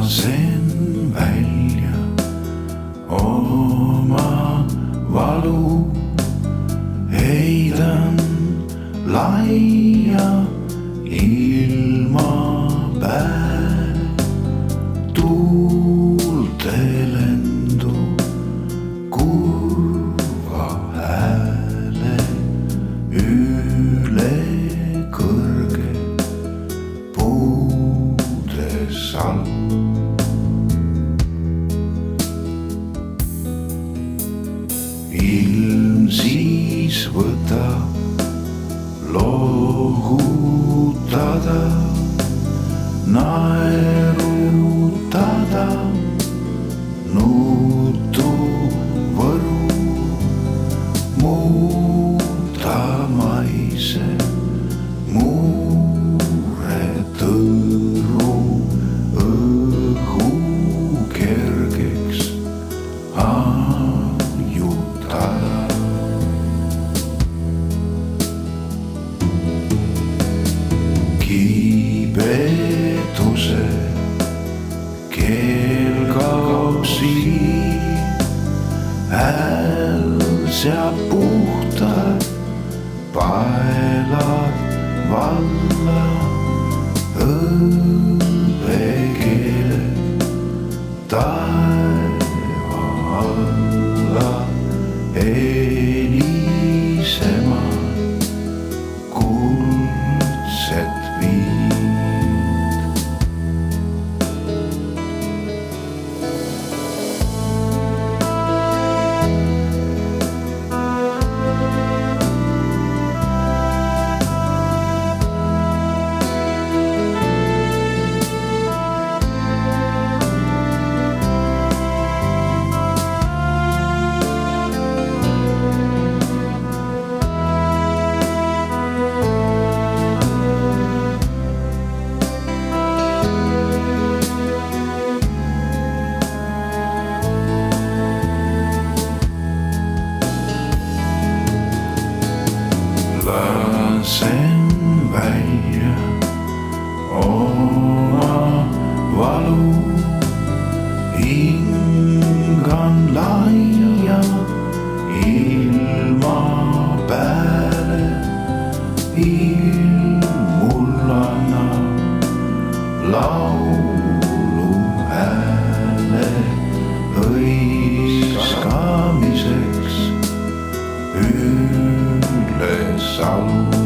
lasen välja oma valu, heidan laia ilmapäev, tuultelendu kurva hääle üle kõrge puudes all. Ilm siis võtab lohutada, naerutada, nutu võru, muuta maise muure tõrru õhu kergeks hajutada. Kiibetuse keel kaob siin, hääl seab puhtad paelad valla, õppekeeled taeva alla helisema kuldset viid. Lasen välja oma valu, hingan laia ilmapäev, ilm mul annab laulu hääle hõiskamiseks üles all.